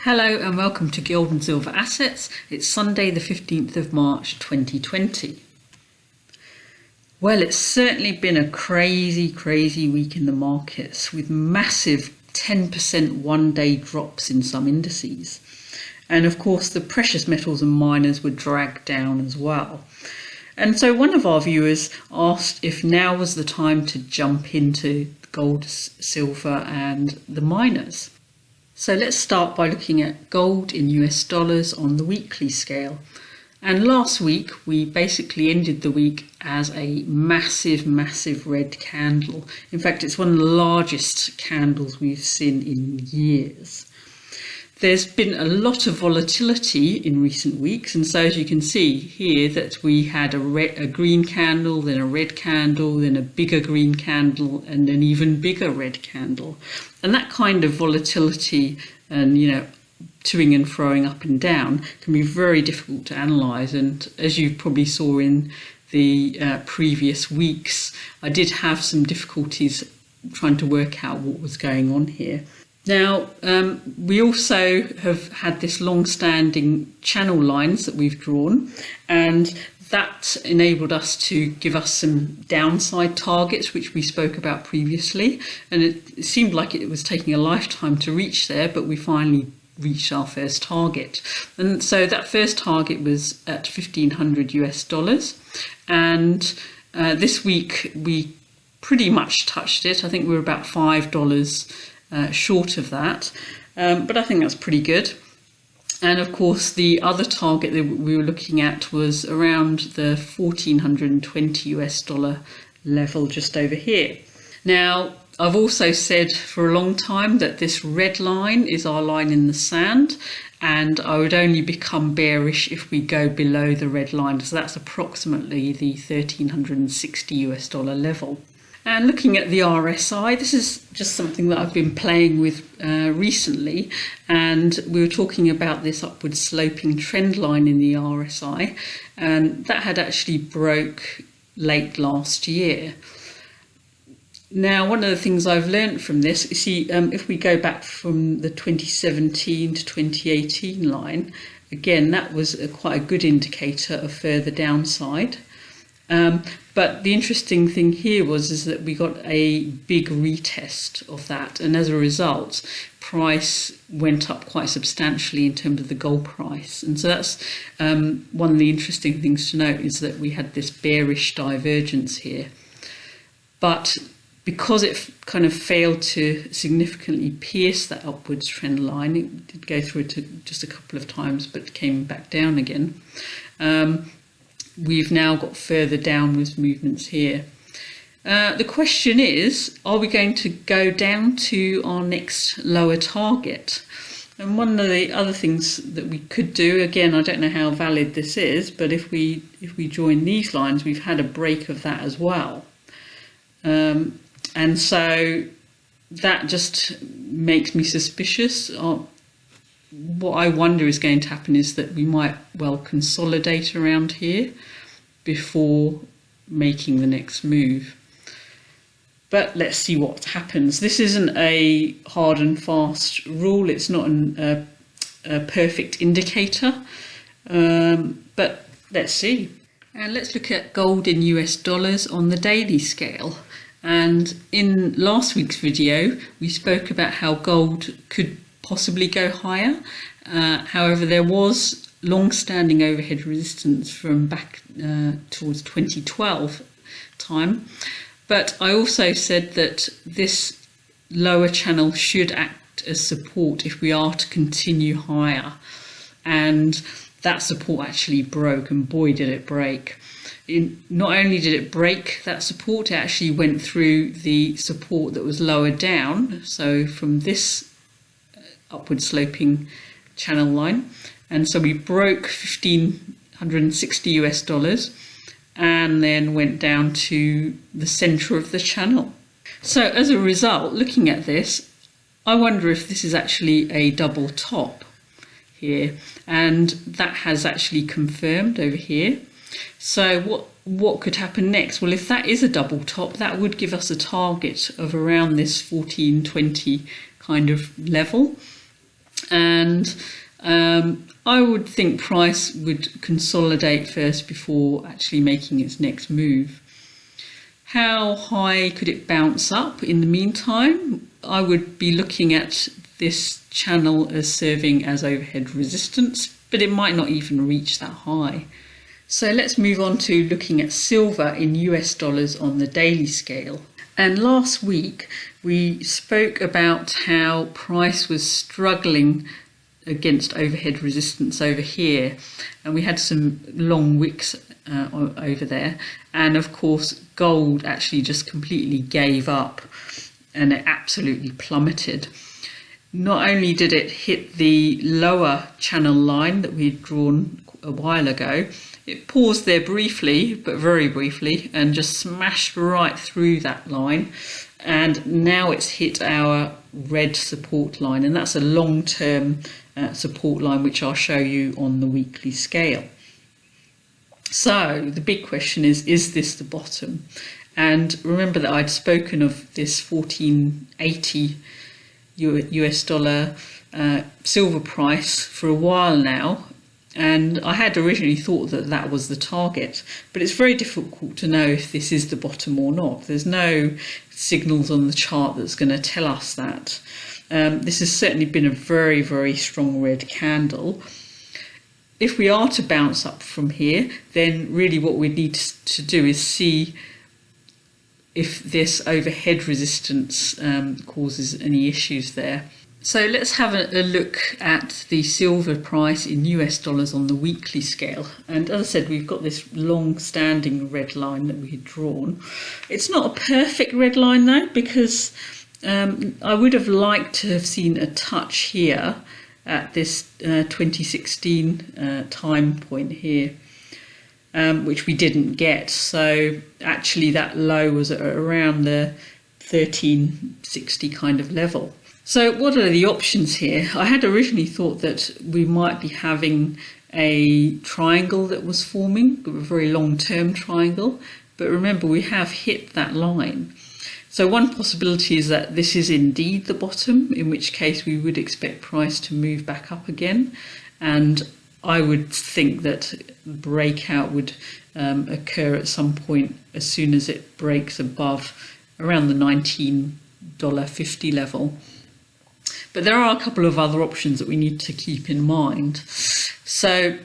Hello and welcome to Gold and Silver Assets. It's Sunday the 15th of March 2020. Well, it's certainly been a crazy week in the markets with massive 10% one-day drops in some indices. And of course the precious metals and miners were dragged down as well. And so one of our viewers asked if now was the time to jump into gold, silver and the miners. So let's start by looking at gold in US dollars on the weekly scale. And last week we basically ended the week as a massive red candle. In fact, it's one of the largest candles we've seen in years. There's been a lot of volatility in recent weeks, and so as you can see here that we had a green candle, then a red candle, then a bigger green candle and an even bigger red candle. And that kind of volatility and toing and froing up and down can be very difficult to analyse, and as you probably saw in the previous weeks, I did have some difficulties trying to work out what was going on here. Now, we also have had this long-standing channel lines that we've drawn, and that enabled us to give us some downside targets, which we spoke about previously. And it seemed like it was taking a lifetime to reach there, but we finally reached our first target. And so that first target was at $1,500. And this week we pretty much touched it. I think we were about $5 short of that, but I think that's pretty good. And of course the other target that we were looking at was around the $1,420 level just over here. Now, I've also said for a long time that this red line is our line in the sand, and I would only become bearish if we go below the red line, so that's approximately the $1,360 level. And looking at the RSI, this is just something that I've been playing with recently, and we were talking about this upward sloping trend line in the RSI, and that had actually broke late last year. Now, one of the things I've learned from this, you see, if we go back from the 2017 to 2018 line, again, that was quite a good indicator of further downside. But the interesting thing here is that we got a big retest of that, and as a result price went up quite substantially in terms of the gold price. And so that's one of the interesting things to note, is that we had this bearish divergence here, but because it kind of failed to significantly pierce that upwards trend line, it did go through it just a couple of times but came back down again. We've now got further downwards movements here. The question is, are we going to go down to our next lower target? And one of the other things that we could do, again, I don't know how valid this is, but if we join these lines, we've had a break of that as well. And so that just makes me suspicious. What I wonder is going to happen is that we might well consolidate around here before making the next move. But let's see what happens. This isn't a hard and fast rule. It's not a perfect indicator, but let's see. And let's look at gold in US dollars on the daily scale. And in last week's video, we spoke about how gold could possibly go higher. However, there was long-standing overhead resistance from back towards 2012 time. But I also said that this lower channel should act as support if we are to continue higher. And that support actually broke, and boy did it break. Not only did it break that support, it actually went through the support that was lower down. So from this upward sloping channel line, and so we broke $1,560 and then went down to the center of the channel. So as a result, looking at this, I wonder if this is actually a double top here, and that has actually confirmed over here. So what could happen next? Well, if that is a double top, that would give us a target of around this 1420 kind of level. And I would think price would consolidate first before actually making its next move. How high could it bounce up in the meantime? I would be looking at this channel as serving as overhead resistance, but it might not even reach that high. So let's move on to looking at silver in US dollars on the daily scale. And last week we spoke about how price was struggling against overhead resistance over here, and we had some long wicks over there, and of course gold actually just completely gave up and it absolutely plummeted. Not only did it hit the lower channel line that we'd drawn a while ago, it paused there briefly, but very briefly, and just smashed right through that line, and now it's hit our red support line, and that's a long-term support line which I'll show you on the weekly scale. So the big question is this the bottom? And remember that I'd spoken of this 1480 US dollar silver price for a while now, and I had originally thought that that was the target, but it's very difficult to know if this is the bottom or not. There's no signals on the chart that's going to tell us that. This has certainly been a very, very strong red candle. If we are to bounce up from here, then really what we need to do is see if this overhead resistance causes any issues there. So let's have a look at the silver price in US dollars on the weekly scale. And as I said, we've got this long-standing red line that we had drawn. It's not a perfect red line though, because I would have liked to have seen a touch here at this 2016 time point here, which we didn't get. So actually that low was around the 1360 kind of level. So what are the options here? I had originally thought that we might be having a triangle that was forming, a very long-term triangle, but remember we have hit that line. So one possibility is that this is indeed the bottom, in which case we would expect price to move back up again, and I would think that breakout would occur at some point as soon as it breaks above around the $19.50 level. But there are a couple of other options that we need to keep in mind. So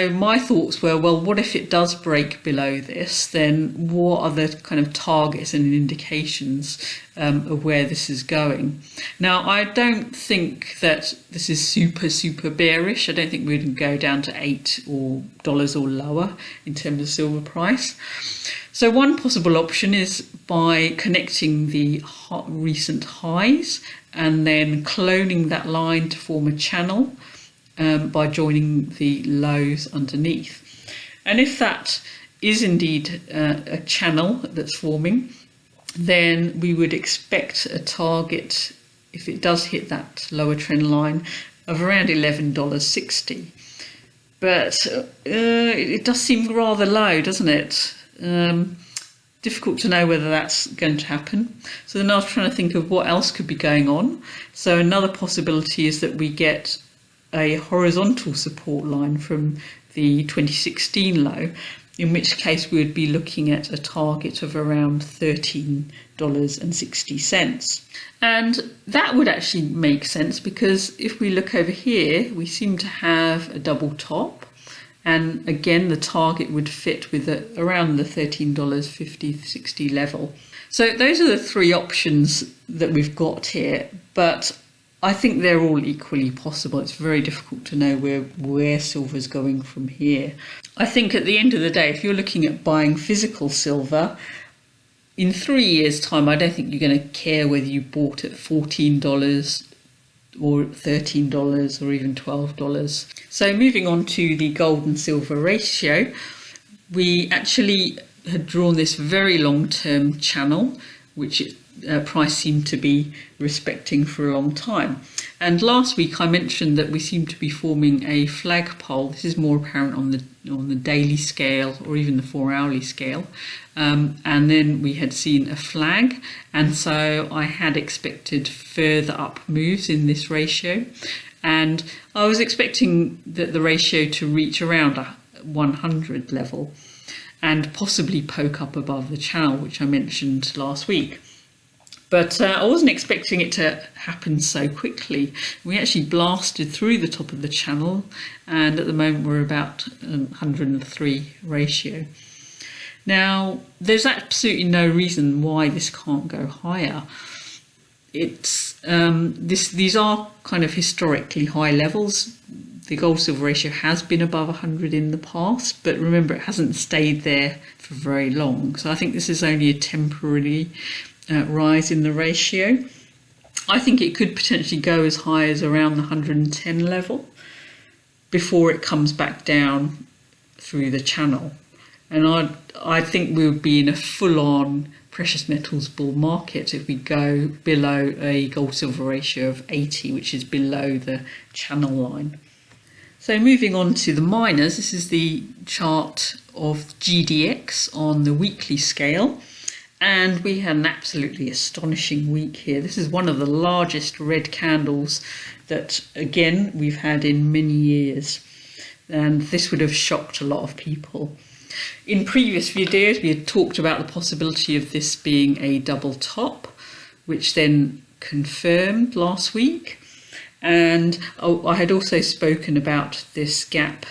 my thoughts were, well, what if it does break below this? Then what are the kind of targets and indications of where this is going? Now, I don't think that this is super bearish. I don't think we're going to go down to $8 or lower in terms of silver price. So one possible option is by connecting the recent highs and then cloning that line to form a channel by joining the lows underneath. And if that is indeed a channel that's forming, then we would expect a target, if it does hit that lower trend line, of around $11.60. But it does seem rather low, doesn't it? Difficult to know whether that's going to happen. So then I was trying to think of what else could be going on. So another possibility is that we get a horizontal support line from the 2016 low, in which case we would be looking at a target of around $13.60. And that would actually make sense, because if we look over here, we seem to have a double top. And again, the target would fit with around the $13.50-60 level. So those are the three options that we've got here, but I think they're all equally possible. It's very difficult to know where silver's going from here. I think at the end of the day, if you're looking at buying physical silver, in 3 years' time, I don't think you're going to care whether you bought at $14 or $13 or even $12. So moving on to the gold and silver ratio, we actually had drawn this very long-term channel, which price seemed to be respecting for a long time. And last week I mentioned that we seem to be forming a flagpole. This is more apparent on the daily scale or even the 4-hourly scale. And then we had seen a flag, and so I had expected further up moves in this ratio, and I was expecting that the ratio to reach around a 100 level and possibly poke up above the channel, which I mentioned last week. But I wasn't expecting it to happen so quickly. We actually blasted through the top of the channel, and at the moment we're about 103 ratio. Now, there's absolutely no reason why this can't go higher. These are kind of historically high levels. The gold-silver ratio has been above 100 in the past, but remember, it hasn't stayed there for very long. So I think this is only a temporary rise in the ratio. I think it could potentially go as high as around the 110 level before it comes back down through the channel. And I think we would be in a full-on precious metals bull market if we go below a gold-silver ratio of 80, which is below the channel line. So moving on to the miners, this is the chart of GDX on the weekly scale. And we had an absolutely astonishing week here. This is one of the largest red candles that, again, we've had in many years. And this would have shocked a lot of people. In previous videos, we had talked about the possibility of this being a double top, which then confirmed last week. And I had also spoken about this gap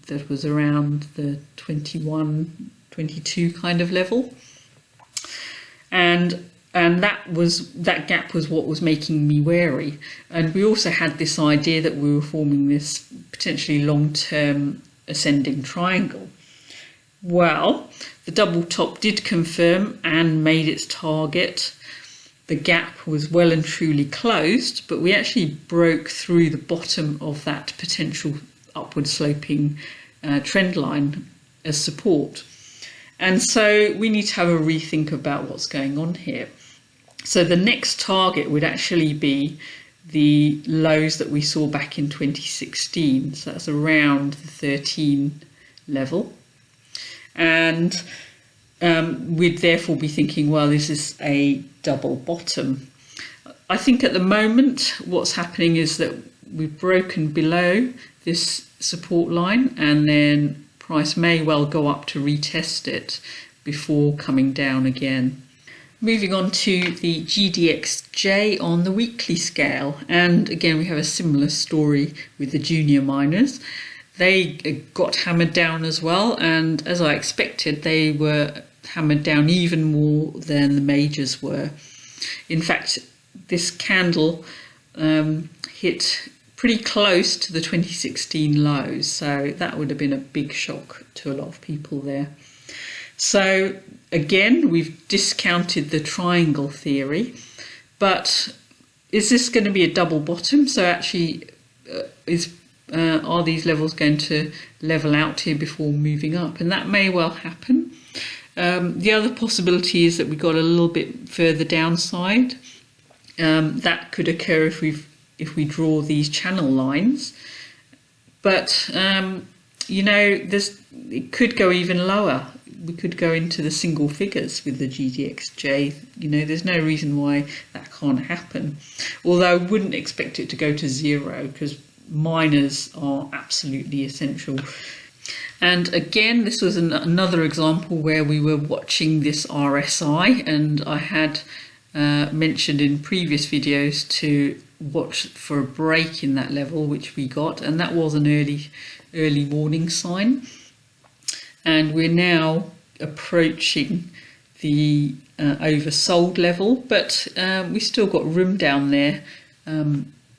that was around the 21, 22 kind of level. And that gap was what was making me wary. And we also had this idea that we were forming this potentially long-term ascending triangle. Well, the double top did confirm and made its target. The gap was well and truly closed, but we actually broke through the bottom of that potential upward sloping trend line as support. And so we need to have a rethink about what's going on here. So the next target would actually be the lows that we saw back in 2016. So that's around the 13 level. And we'd therefore be thinking, well, this is a double bottom. I think at the moment what's happening is that we've broken below this support line, and then price may well go up to retest it before coming down again. Moving on to the GDXJ on the weekly scale, and again we have a similar story with the junior miners. They got hammered down as well, and as I expected, they were hammered down even more than the majors were. In fact, this candle hit pretty close to the 2016 lows, so that would have been a big shock to a lot of people there. So again, we've discounted the triangle theory, but is this going to be a double bottom? So actually, are these levels going to level out here before moving up? And that may well happen. The other possibility is that we got a little bit further downside. That could occur if we draw these channel lines. But it could go even lower. We could go into the single figures with the GDXJ. There's no reason why that can't happen. Although I wouldn't expect it to go to zero, because miners are absolutely essential. And again, this was another example where we were watching this RSI, and I had mentioned in previous videos to watch for a break in that level, which we got, and that was an early warning sign. And we're now approaching the oversold level, but we still got room down there.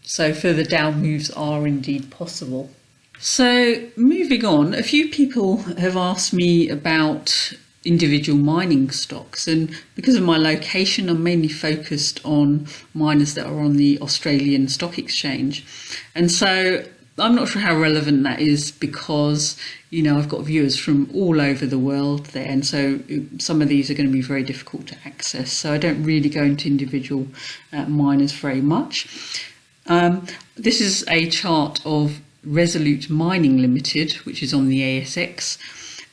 So further down moves are indeed possible. So moving on, a few people have asked me about individual mining stocks, and because of my location, I'm mainly focused on miners that are on the Australian Stock Exchange. And so I'm not sure how relevant that is because, you know, I've got viewers from all over the world there, and so some of these are going to be very difficult to access. So I don't really go into individual miners very much. This is a chart of Resolute Mining Limited, which is on the ASX,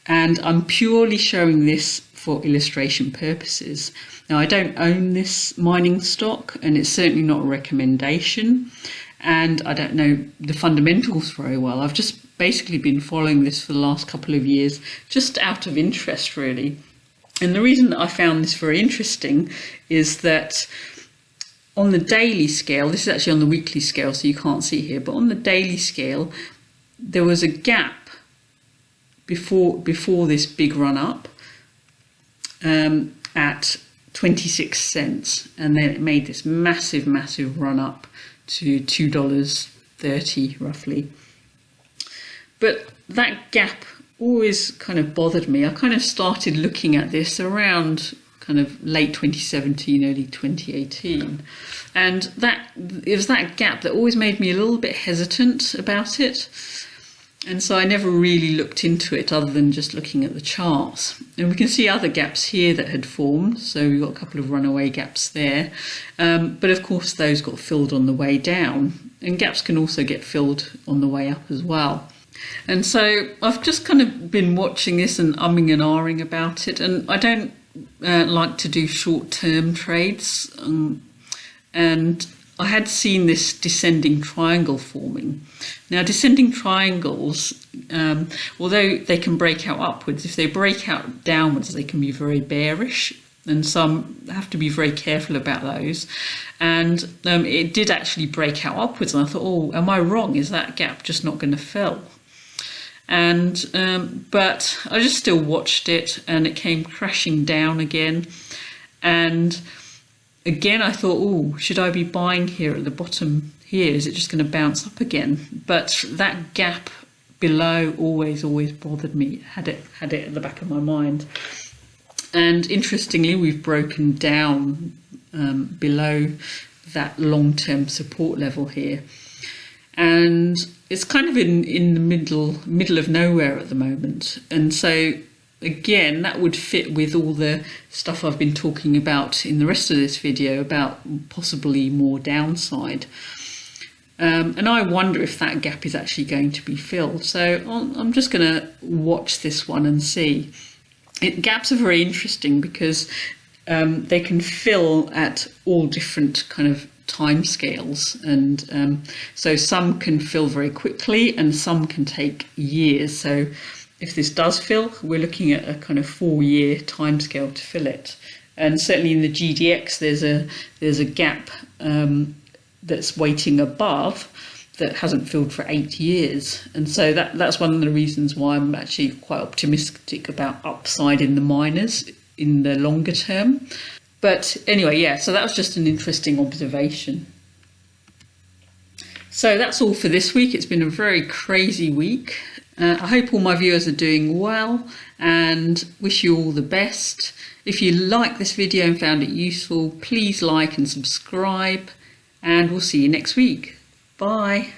and I'm purely showing this for illustration purposes. Now, I don't own this mining stock, and it's certainly not a recommendation, and I don't know the fundamentals very well. I've just basically been following this for the last couple of years, just out of interest, really. And the reason that I found this very interesting is that on the daily scale, this is actually on the weekly scale, so you can't see here, but on the daily scale, there was a gap before this big run up at 26 cents, and then it made this massive run up to $2.30 roughly. But that gap always kind of bothered me. I kind of started looking at this around kind of late 2017, early 2018, and it was that gap that always made me a little bit hesitant about it. And so I never really looked into it other than just looking at the charts. And we can see other gaps here that had formed. So we've got a couple of runaway gaps there. But of course, those got filled on the way down. And gaps can also get filled on the way up as well. And so I've just kind of been watching this and umming and ahhing about it. And I don't like to do short-term trades. And I had seen this descending triangle forming. Now, descending triangles, although they can break out upwards, if they break out downwards, they can be very bearish. And some have to be very careful about those. And it did actually break out upwards. And I thought, oh, am I wrong? Is that gap just not going to fill? And but I just still watched it, and it came crashing down again. And again, I thought, oh, should I be buying here at the bottom here? Is it just going to bounce up again? But that gap below always bothered me, had it at the back of my mind. And interestingly, we've broken down below that long-term support level here. And it's kind of in the middle of nowhere at the moment. And so again, that would fit with all the stuff I've been talking about in the rest of this video about possibly more downside. And I wonder if that gap is actually going to be filled. So I'm just going to watch this one and see. Gaps are very interesting because they can fill at all different kind of time scales, and so some can fill very quickly and some can take years. So if this does fill, we're looking at a kind of 4-year time scale to fill it. And certainly in the GDX, there's a gap that's waiting above that hasn't filled for 8 years. And so that's one of the reasons why I'm actually quite optimistic about upside in the miners in the longer term. But anyway, yeah, so that was just an interesting observation. So that's all for this week. It's been a very crazy week. I hope all my viewers are doing well and wish you all the best. If you like this video and found it useful, please like and subscribe, and we'll see you next week. Bye.